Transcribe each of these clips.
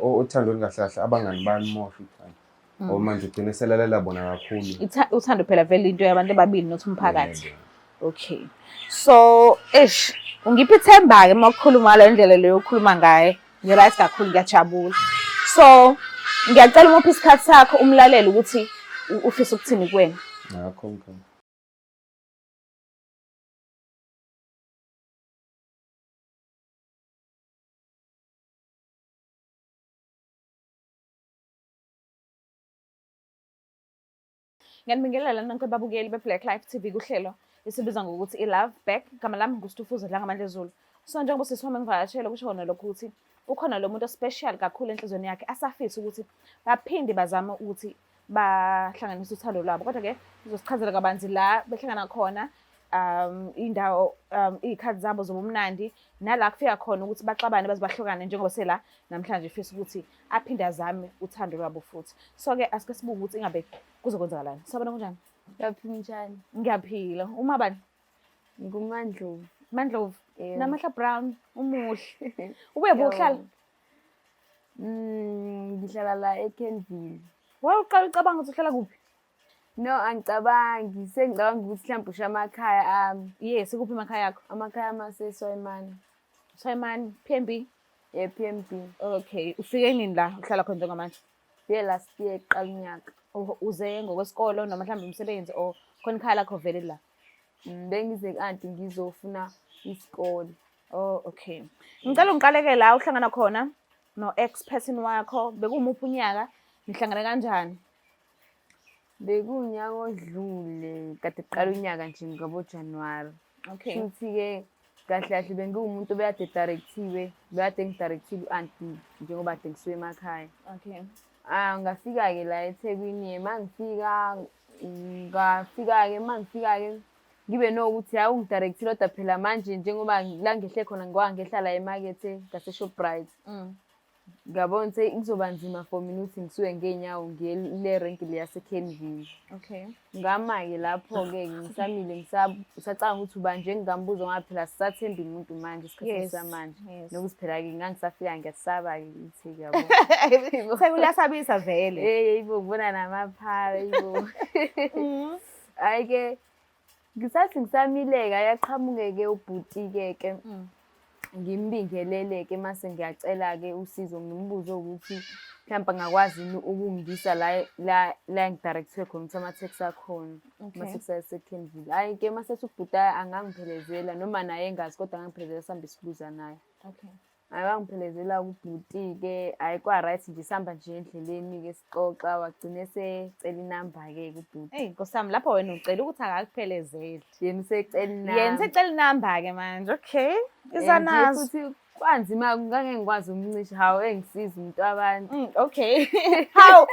uthando olungahle kahle abangani bayamosha uthando. Ngoba manje ugcine selalela bona kakhulu. Uthando phela vele into yabantu ababili not umphakathi. Okay. So, ungiphi ithemba-ke uma ukukhuluma ngale ndlela leyo okhuluma ngayo. Ngi-right kakhulu ngiyajabula. So, ngiyacela umuphi isikhathi sakho umlaleli ukuthi ufisa ukuthini kuwena. Ngakho. Ngiyanibingelela nonke ababukeli be-Black Life TV kuhlelo esibizwa ngokuthi i-Love Back. Igama lami nguStufuza Dlangamandla Zulu. So njengoba sisihome ngivakashela kusho khona lokho ukuthi ukhona lo muntu ospecial kakhulu enhlizweni yakhe asafisa ukuthi baphinde bazame ukuthi bahlanganise uthando lwabo. Kodwa-ke ngizosichazela kabanzi la behlangana khona indawo iy'khathi zabo zobumnandi nala kufika khona ukuthi baxabane baze bahlukane njengoba sela namhlanje fisa ukuthi aphinde azame uthando lwabo futhi. So-ke asike sibuke ukuthi ingabe kuzokwenzakalani. Sabona kunjani? Yaphila njani? Ngiyaphila. Uma bani? NguMandlovu. Mandlovu. Namahla Brown, umuhle. Ubuye buhlala? Ngihlala la eKenville. Uqala ucabanga ukuthi uhlala kuphi? No, angicabangi. Sengicabanga ukuthi mhlawumbe usho amakhaya ami. Yes, kuphi emakhaya akho? Amakhaya aseSoyimani. Soyimani, PMB? PMB. Okay. Ufike nini la uhlala khona njengamanje? Last year eqala unyaka. Uze ngokwesikolo noma mhlawumbe umsebenzi o khona ikhaya lakho vele la? Bengize kanti ngizofuna isikole. Oh, okay. Ngicela ungiqaleke la uhlangana khona no-ex-person wakho. Bekumuphi unyaka? Nihlangane kanjani? Bekunyaka odlule, kade kuqala unyaka nje ngabo-January. Okay. Futhi-ke kahle kahle bengiwumuntu obekade directiwe, bekade ngidirectile u-aunty njengoba kade ngisuka emakhaya. Okay. Ngafika-ke la eThekwini, mangifika-ke ngibe nokuthi hawu ungidirectile kodwa phela manje njengoba la ngehle khona ngihla la emakethe ngase-Shoprite. Ngabona ukuthi kuzoba nzima for mina ukuthi ngisuke ngey'nyawo ngiye le renki le yaseKenville. Okay. Ngama-ke lapho-ke ngisamile ngisacabanga ukuthi ubanje engingambuza ngoba phela sisathemba umuntu manje esikhathini samanje. Nokuthi phela-ke ngangisafika ngiyasaba-ke ukuthi yabo. Sekuyasabisa vele. Yibo ngibona namaphara yibo. Hhayi-ke ngisathi ngisamile-ke yaqhamuke-ke ubhuti-ke ngimbingelele-ke mase ngiyacela-ke usizo ngimbuze ukuthi mhlawumbe angakwazi ukungisa la ngidirectwe khona ukuthi ama-taxi akhona. Ama-taxi aseKenville. Hhayi-ke masethi ubhuti angangiphelezela noma naye engazi kodwa angangiphelezela sihambe sibuza naye. Okay. Hhayi wangiphelezela ubhuti-ke, hhayi kwa-right nje sihamba nje endleleni-ke sixoxa wagcina esecela inamba-ke kubhuti. Nkosi yami lapho wena ucela ukuthi akakuphelezeli. Yena usecela inamba. Yena usecela inamba-ke manje. Okay. Izanazo. Futhi kwanzima ngake ngikwazi ukumncisha hawu engisiza umuntu wabantu. Okay. Hawu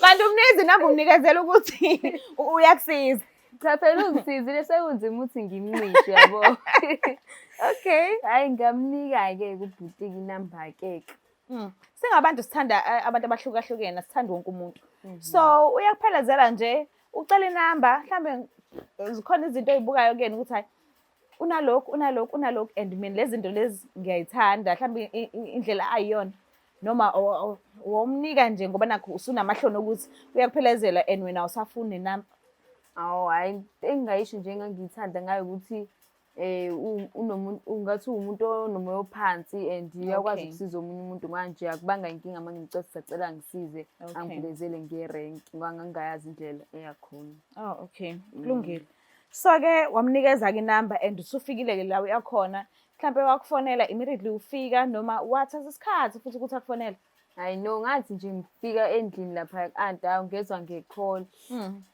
kanti umnikeza inamba umnikezela ukuthi uyakusiza. Cha phela ungisizile sekunzima ukuthi ngimncishe yabo. Okay. Hhayi ngamnika-ke kubhuti-ke inamba-ke. Singabantu sithanda abantu abahlukahlukene, sithanda wonke umuntu. So uyakuphelezela nje ucela inamba mhlambe zikhona izinto oy'bukayo kuyena ukuthi hayi unalokhu and mina lezi zinto lezi ngiyayithanda mhlambe indlela ayiyona noma womnika nje ngoba nakho usunamahloni ukuthi uyakuphelezela and wena awusafuni inamba. Awu hhayi engingayisho nje engangiyithanda ngayo ukuthi ungathi uwumuntu onomoya ophansi and uyakwazi ukusiza omunye umuntu manje akubanga inkinga uma ngimcela sacela ngisize angiphelezele ngiye-rank ngoba ngangingayazi indlela eyakhona. Oh, okay. Kulungile. So-ke wamnikeza-ke inamba and usufikile-ke la uyakhona. Mhlampe wakufonela immediately ufika noma wathatha isikhathi futhi ukuthi akufonela? Hhayi no, ngathi nje ngifika endlini lapha ku-anti ngezwa nge-call.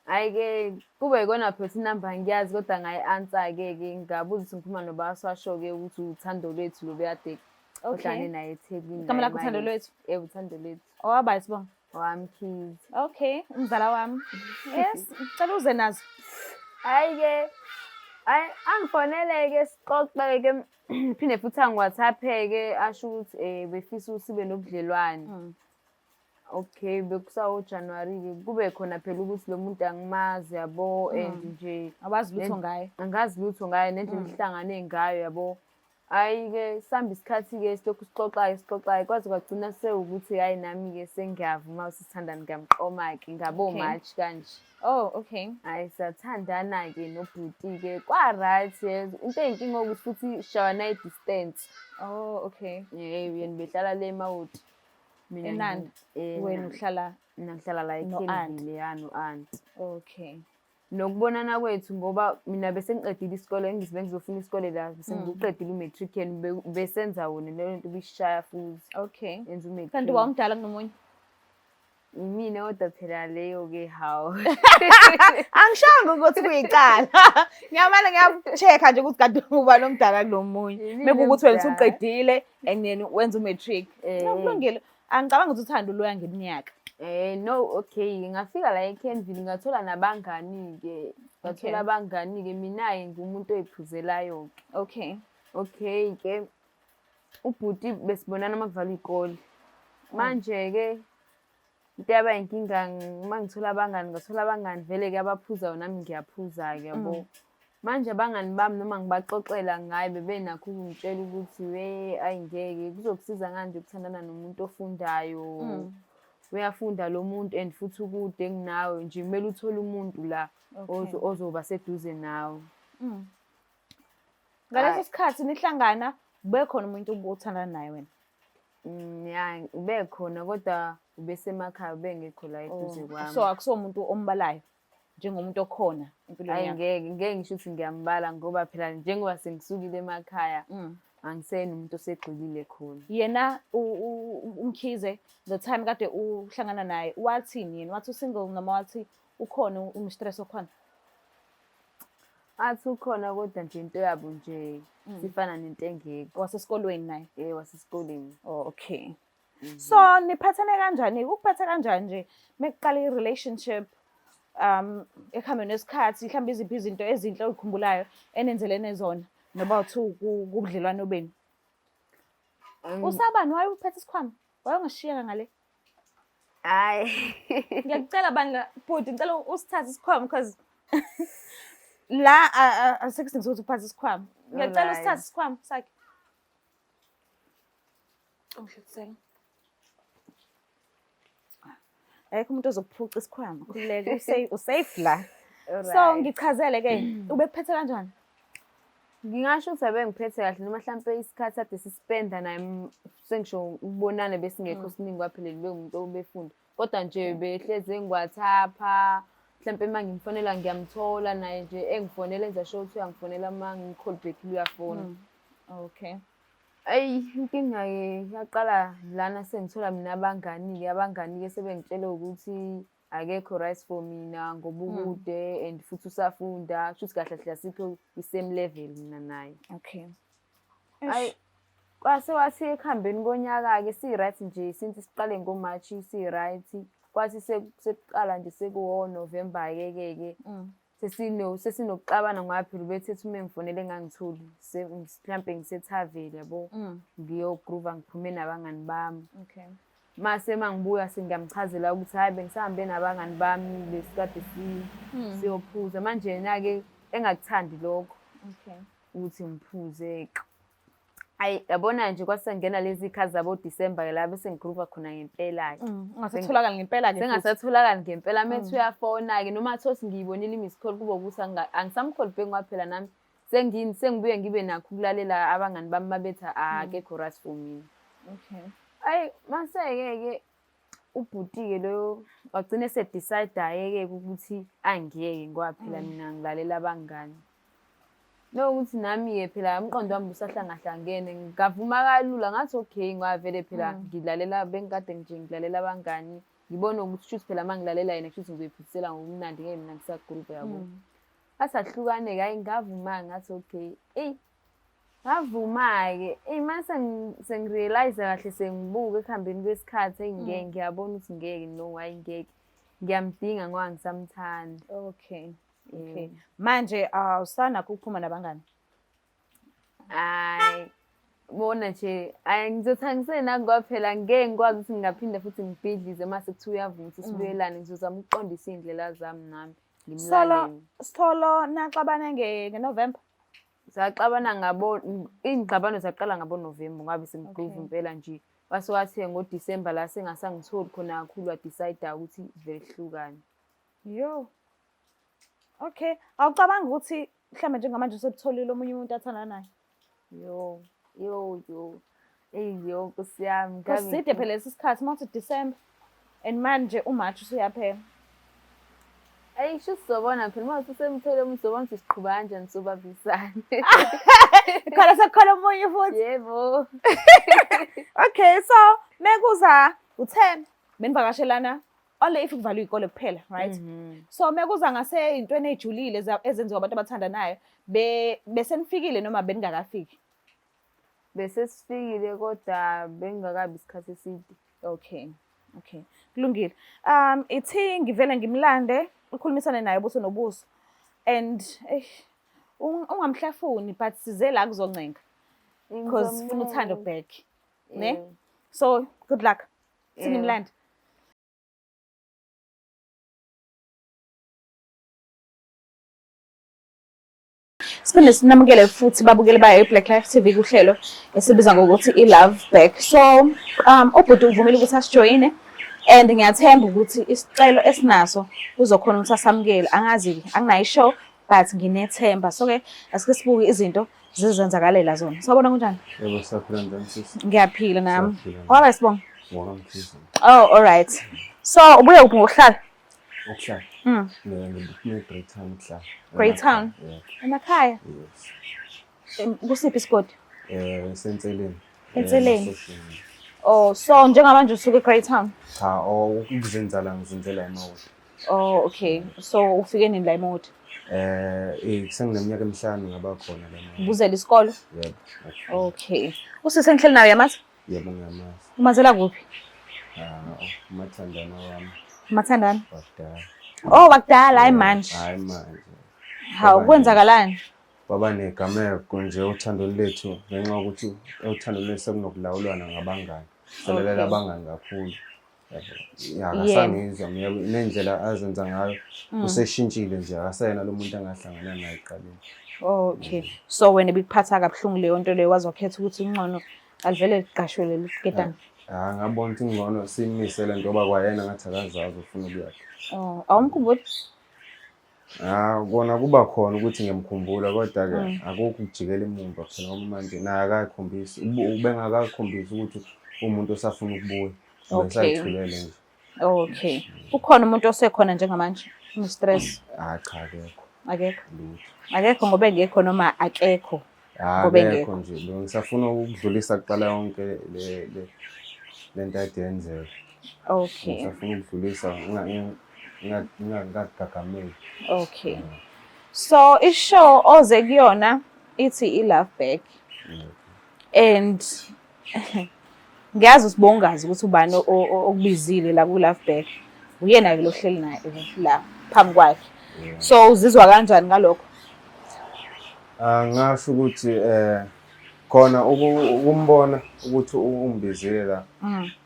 Hhayi-ke kube yikona phela inamba ngiyazi kodwa ngayi-answer-ke ngabuza ukuthi ngikhuluma nobaswasho-ke ukuthi uthando lwethu lo bekade ohlangane naye eThekwini. Igama lakho uthando lwethu? Uthando lwethu. Owaba isibongo? Owamkhize. Okay, umzala wami. Yes, ngicela uze nazo. Hhayi-ke angifonele-ke sixoxe-ke phinde futhi angi-WhatsApp-ke asho ukuthi befisa ukuthi sibe nobudlelwane. Okay, bekusawo-January-ke kube khona phela ukuthi lo muntu angimazi yabo and nje awazi lutho ngayo. Angazi lutho ngayo nendlela esihlangane ngayo yabo. Hhayi-ke sihamba isikhathi-ke silokhu sixoxayo kwaze kwagcina sewukuthi hhayi nami-ke sengiyavuma sithandane ngiyamqoma-ke ngabo-March kanje. Oh, okay. Hhayi sathandana-ke nobhuti-ke kwa-right into eyinkinga ukuthi futhi shawana i-distance. Oh, okay. Yena behlala le eMawoti. eNandi. Wena uhlala Mina ngihlala la eKenville ya no-anti. okay. Nokubonana kwethu ngoba mina bese ngiqedile isikole bengizofuna isikole la bese ngiqedile u-matric besenza wona leyo nto ubishaya futhi. Okay. Enza u-matric. Kanti wawumdala kunomunye? Imina kodwa phela leyo-ke hawu. Angishanga ukuthi kuyicala. Ngiyamane ngiyam-check-a nje ukuthi kanti uba nomdala kunomunye. Maybe ukuthi wena usuqedile and then wenza u-matric. No, kulungile. Angicabangi ukuthi uthando luya ngeminyaka. No, okay, ngafika la eKenville ngathola nabangani-ke. Ngathola abangani-ke mina-ke ngumuntu oyiphuzelayo-ke. Okay. Okay-ke ubhuti besibonana uma kuvalwa iy'kole. Manje-ke into yaba inkinga uma ngathola abangani vele-ke abaphuzayo nami ngiyaphuza-ke yabo. Manje abangani bami noma ngibaxoxela ngaye bebenakho ukungitshela ukuthi ayingeke kuzokusiza nganje ukuthandana nomuntu ofundayo. Uyafunda lo muntu and futhi ukude kunawe nje kumele uthole umuntu la ozoba seduze nawe. Ngaleso sikhathi nihlangana bekhona umuntu obuthandana naye wena? Ya ubekhona kodwa ubesemakhaya ubengekho la eduze kwami. So akusiwo umuntu ombalayo njengomuntu okhona empilweni yakho? Ngeke ngisho ukuthi ngiyambala ngoba phela njengoba sengisukile emakhaya angisena umuntu osegxilile khona. Yena uMkhize the time kade uhlangana naye wathini yena? Wathi u-single noma wathi ukhona umistress okhona? Athi ukhona kodwa nje into yabo nje sifana nento engekho. Wasesikolweni naye? Wasesikoleni. Oh, okay. So niphathane kanjani? Ukuphatha kanjani nje mekuqala i-relationship ekuhambeni kwesikhathi mhlawumbe iziphi izinto ezinhle oyikhumbulayo enenzelene zona noba kubudlelwano benu? Usabani? Waye uphethe isikhwama? Waye ungashiyeka ngale? Hhayi. Ngiyakucela bandla bhuti ngicela usithathe isikhwama because la asekudinga ukuthi uphathe isikhwama. Ngiyacela usithathe isikhwama sakhe. Ungihluthela. Ayikho umuntu ozokuphuca isikhwama. Khululeka usafe la. So ngichazele-ke ubekuphethe kanjani? Ngingasho ukuthi abengiphethe kahle noma mhlampe isikhathi ade sispenda naye sengisho ukubonana besingekho siningi waphelele bengumuntu obefunda. Kodwa nje behlezi engiwathapha mhlampe uma ngimfonela ngiyamthola naye nje engifonela enza sure ukuthi uyangifonela uma ngi-call back-ile uyafona. Okay. Ayi inkinga-ke yaqala lana sengithola mina abangani-ke sebengitshela ukuthi akekho right for mina ngoba ukude and futhi usafunda kusho ukuthi kahle kahle asikho i-same level mina naye. Okay. Ayi kwase wathi ekuhambeni konyaka-ke si-right nje since siqale ngo-March si-right kwathi sekuqala nje sekuwo-November-ke sesinokuxabana ngoba phela ubethethe uma engifonele engangitholi mhlampe ngisethaveli yabo ngiyogroova ngiphume nabangani bami. Okay. Mase mangibuya sengiyamchazela ukuthi hayi bengisahambe nabangani bami besikade siyophuza manje yena-ke engakuthandi lokho ukuthi ngiphuze. Ayi yabona nje kwasengena lezi khathi zabo-December-ke la bese ngigroova khona ngempela-ke. Ungasatholakali ngempela-ke? Sengasatholakali ngempela methi uyafona-ke noma athothi ngiyibonile i-missed call kuba ukuthi angisamcall back ngoba phela nami sengibuye ngibe nakho ukulalela abangani bami mabethi akekho right for mina. Okay. Ayi mase-ke ubhuti-ke loyo wagcina esedicide-ke ukuthi angiyeke ngoba phela mina ngilalela abangani. Nokuthi nami-ke phela umqondo wami usahlangahlangene ngavuma kalula ngathi okay ngoba vele phela ngilalela bengikade nje ngilalela abangani ngibone ukuthi shuthi phela uma ngilalela yena shuthi ngizoyiphuthisela ngokumnandi ngeke mina ngisagroup yabo. Asahlukane-ke hayi ngavuma ngathi okay ngavuma-ke mase sengirealize kahle sengibuka ekuhambeni kwesikhathi ngiyabona ukuthi ngeke no hayi ngeke ngiyamdinga ngoba ngisamthanda. Okay. Okay. Manje awusanakho ukuphuma nabangani? Hayi bona nje ngizothi angisenako ngoba phela ngeke ngikwazi ukuthi ngingaphinda futhi ngibhidlize mase kuthiwa uyavuma ukuthi sibuyelane ngizozama ukuqondisa iy'ndlela zami nami ngimlalele. Sitholo naxabana ngeNovember? Saxabana iy'ngxabano zaqala ngabo-November ngabe sengigqova impela nje. Wase wathe ngoDisemba la sengasangitholi khona kakhulu wa-decide-a ukuthi vele sihlukane. Yo. Okay. Awucabanga ukuthi mhlawumbe njengamanje usebutholile omunye umuntu athanda naye? Yo. Eyi yo Nkosi yami. Kuside phela lesi sikhathi mawuthi December and manje uMarch usuyaphela. Ayi sho sizobona phela uma usemthole umuntu uzobona ukuthi siqhuba kanjani sobambisane. Khona sekukhona omunye futhi. Yebo. Okay, so mekuza u-10 benivakashelana only if kuvalwe iy'kole kuphela, right? So mekuza ngase intweni ey'julile ezenziwa abantu abathandanayo besenifikile noma beningakafiki? Bese sifikile kodwa bengakabi isikhathi eside. Okay. Kulungile. Ithi ngivele ngimlande ukhulumisane naye ubuso nobuso and ungamhlafuni but size la kuzoncenga because ufuna uthando back. Ne? So good luck. Sinimlande. Siphinde sinamukele futhi babukeli bayo iBlack Life TV kuhlelo esibiza ngokuthi i-Love Back. So ubhuti uvumile ukuthi asijoyine and ngiyathemba ukuthi isicelo esinaso uzokhona ukuthi asamukele. Angazi anginayo show but nginethemba. So ke asike sibuke izinto zizenzakalela zona. Sawubona kunjani? Yebo saphila njani sisi? Ngiyaphila nami. Waba sibonga. Wona mfisa. Oh, all right. So ubuye kuphi ngokuhlala? Ukuhlala. Great Town ukuhlala. Great Town. Emakhaya. Yes. Kusiphi isigodi? Senseleni. Enseleni. Oh, so njengamanje usuke eGreat Town? Cha, ukuzenzala ngizenzela eMawoti. Oh, okay. So ufike nini la eMawoti? Sengineminyaka emihlanu ngaba khona la eMawoti. Ubuzela isikole? Yebo. Okay. Usise ngihleli nawe yamazi? Yebo ngiyamazi. Umazela kuphi? Umathandana wami. Mathandana? Wakudala. Oh, wakudala hayi manje. Hayi manje. Hawu kwenzakalani? Baba negameko nje uthandweni lethu ngenxa yokuthi uthando lethu sekunokulawulwana ngabangani. Selelela abangani kakhulu. Ya ngasangizwa nendlela azenza ngayo useshintshile nje akasayena lo muntu angahlangana naye eqaleni. Okay. So wena bikuphatha kabuhlungu leyo nto leyo wazokhetha ukuthi ingcono alivele liqashwe leli ketani. Ngabona ukuthi ingcono simisele njengoba kwayena ngathi akazazi ufuna ukuyakhe. Oh, awumkhumbuli? Kona kuba khona ukuthi ngiyamkhumbula kodwa ke akukho ukujikela imumva phela ngoba manje naye akakhombisi ubengakakhombisi ukuthi umuntu osafuna ukubuya. Besayithulele nje. Okay. Ukhona umuntu osekhona njengamanje? Unestress? Cha akekho. Akekho. Akekho ngoba engekho noma akekho. Ngoba engekho nje. Ngisafuna ukudlulisa kuqala yonke le nto ayidenzeka. Okay. Ngisafuna ukudlulisa ngingagagameli. Okay. So ishow oze kuyona ithi i-Love Back. And ngiyazi usibongazi ukuthi ubani okubizile la ku-Love Back. Uyena ke lo hleli naye la phambi kwakhe. So uzizwa kanjani ngalokho? Ngasho ukuthi khona ukumbona ukuthi umbizile la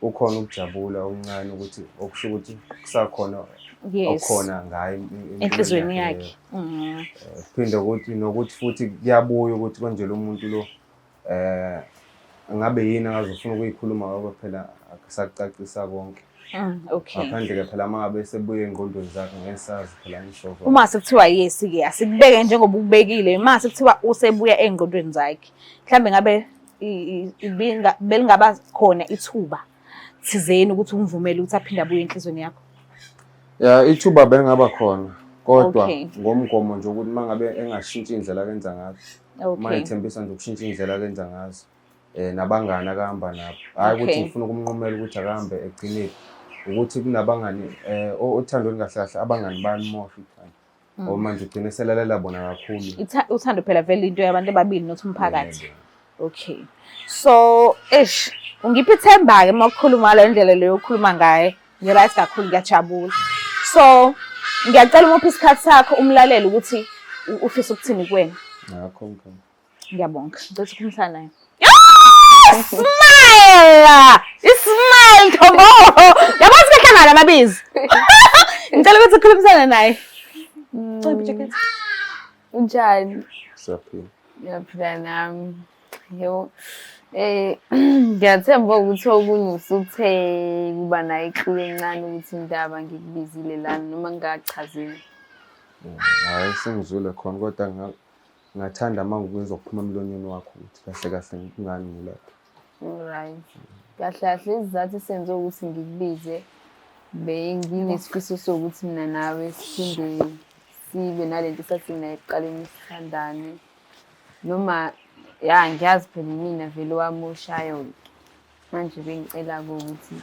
ukhona ukujabula okuncane ukuthi okusho ukuthi kusakhona okhona ngaye enhlizweni yakhe. Phinde ukuthi nokuthi futhi kuyabuya ukuthi konje lo muntu lo ngabe yini akazofuna ukuyikhuluma ngoba phela akusacacisa konke. Okay. Ngaphandle ke phela mangabe sebuye engqondweni zakhe ngesazi phela ngisho. Uma sekuthiwa yes ke asikubeke njengoba ukubekile uma sekuthiwa usebuya engqondweni zakhe. Mhlambe ngabe belingaba khona ithuba thizeni ukuthi ungivumele ukuthi aphinde abuye enhlizweni yakho. Ya ithuba bengaba khona kodwa ngomgomo nje ukuthi mangabe engashintshi indlela akenza ngazo. Mayithembisa nje ukushintsha indlela akenza ngazo. Nabangani akahamba nabo. Hayi ukuthi ngifuna ukumnqumela ukuthi akahambe egcinile. Ukuthi kunabangani othandweni kahle kahle abangani bayamosha ithando. Ngoba manje ugcine selalela bona kakhulu. Uthando phela vele into yabantu ababili nothi umphakathi. Okay. So ungiphi ithemba ke makukhuluma ngale ndlela leyo okhuluma ngaye. Ngiright kakhulu ngiyajabula. So ngiyacela umuphi isikhathi sakho umlaleli ukuthi ufisa ukuthini kuwena. Ngakho. Ngiyabonga. Ngizothi ukukhuluma naye. Smile! Ismile Thobo. Yabazi behlangana amabizi. Ngicela ukuthi ukhulumisane naye. Ciphi jacket. Unjani? Saphila. Ngiyaphila nami. Yebo. Ngiyathemba ukuthi okunye usuthe kuba nayo icube encane ukuthi indaba ngikubizile lana noma ngingachazile. Hayi sengizwile khona kodwa ngathanda uma ngizophuma emlonyeni wakho ukuthi kahle kahle ngingani ngilapha. Alright. Kahle kahle isizathu senze ukuthi ngikubize benginesifiso sokuthi mina nawe siphinde sibe nalento esasinayo ekuqaleni sithandane. Noma ya ngiyazi phela mina vele wami oshayo manje bengicela-ke ukuthi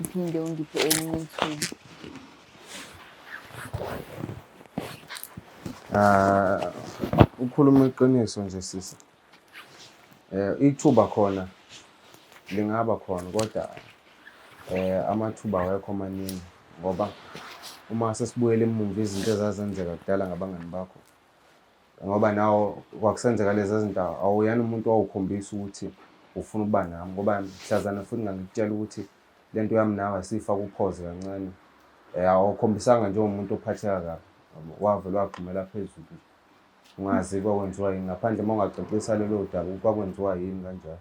uphinde ungiphe elinye ithuba. Ukhuluma iqiniso nje sisi. Ithuba khona lingaba khona kodwa amathuba awekho amaningi ngoba uma sesibuyele emuva izinto ezazenzeka kudala ngabangani bakho ngoba nawo kwakusenzeka lezi zinto awuyana umuntu owawukhombisa ukuthi ufuna ukuba nami ngoba mhlazana futhi ngangikutshela ukuthi lento yami nawe asifaka uphoze kancane awukhombisanga njengomuntu ophatheka kabi wavele wagqumela phezulu ungazi kwakwenziwa yini ngaphandle uma ungaxoxisa lelo daba kwakwenziwa yini kanjalo.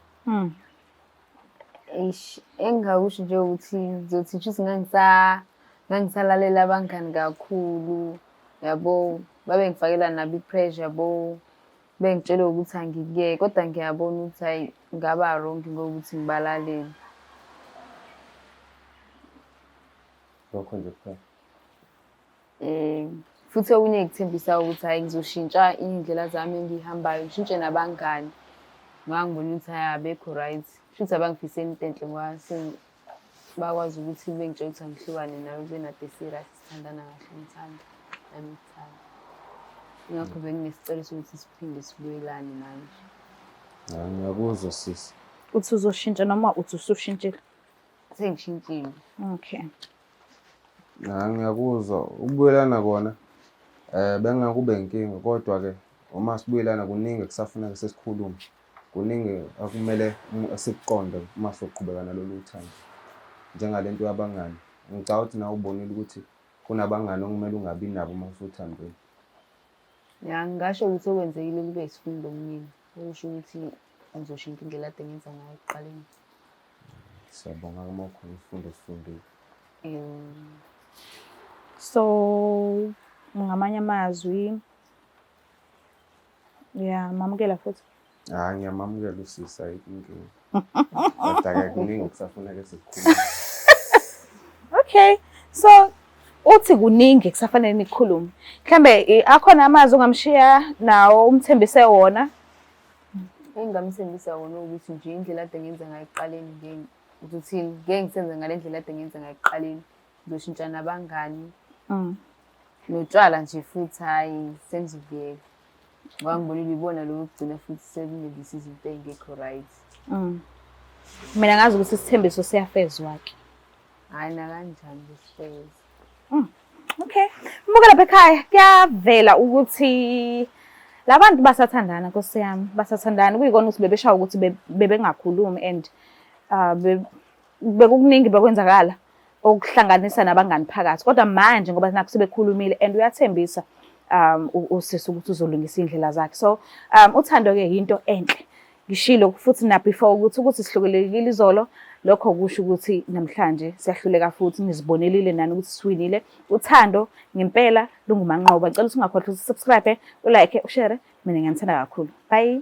Engingakusho nje ukuthi ngizothi ngisho ngangisalalela abangani kakhulu yabo babengifakela nabo i-pressure yabo bengitshela ukuthi angikuyeke kodwa ngiyabona ukuthi hayi ngaba wrong ngokuthi ngibalalele. Lokho nje kuphela. Futhi okunye ngikuthembisa ukuthi hayi ngizoshintsha iy'ndlela zami engiyihambayo ngishintshe nabangani ngangibona ukuthi hayi abekho right futhi abangifiseli into enhle ngoba bakwazi ukuthi bengitshela ukuthi angihlukane nawe kube nade serious sithandana kahle ngithanda nami ngithanda. Ingakho benginesicelo sokuthi siphinde sibuyelane manje. Ngiyakuzwa sisi. Uthi uzoshintsha noma uthi usushintshile? Sengishintshile. Okay. Ngiyakuzwa ukubuyelana kona bengakube inkinga kodwa-ke uma sibuyelana kuningi kusafuneka sesikhuluma kuningi akumele sikuqonde uma soqhubeka nalolu thando njengalento yabangani. Ngicabanga ukuthi nawe ubonile ukuthi kunabangani okumele ungabi nabo uma usuthandweni. Ya ngingasho ukuthi okwenzekile kube isifundo kumina okusho ukuthi ngizoshintsha indlela ade ngenza ngayo ekuqaleni. Siyabonga uma ukhona isifundo esifundile. So ngamanye amazwi mamukela futhi. Ngiyamamukela usisi ayikho inkinga. Kodwa-ke kuningi kusafuneka sikukhulume. Okay. So uthi kuningi kusafanele nikhulume. Mhlambe akhona amazwi ongamshiya nawo umthembise wona? Engingamthembisa wona ukuthi nje indlela ade ngenza ngayo ekuqaleni ukuthi ngeke ngisenze ngale ndlela ade ngenza ngayo ekuqaleni ngizoshintsha nabangani. Notshwala nje futhi hayi sengizokuyeka ngoba ngibonile ibona lo kugcina futhi sekunelisa izinto ey'ngekho right. Mina ngazi ukuthi isithembiso siyafezwa-ke. Hayi nakanjani besifeze. Okay. Mbukela lapha ekhaya kuyavela ukuthi labantu basathandana Nkosi yami basathandana kuyikona ukuthi bebeshaya ukuthi bebengakhulumi and bekukuningi bekwenzakala okuhlanganisa nabangani phakathi kodwa manje ngoba nakho sebekhulumile and uyathembisa usisi ukuthi uzolungisa indlela zakhe. So uthando-ke yinto enhle ngishilo futhi na before ukuthi sihlukelekile izolo lokho kusho ukuthi namhlanje siyahluleka futhi nizibonelile nani ukuthi siwinile. Uthando ngempela lungumanqoba. Ngicela ukuthi ungakhohlwa ukusubscribe, ulike, ushare. Mina ngiyanithanda kakhulu. Bye.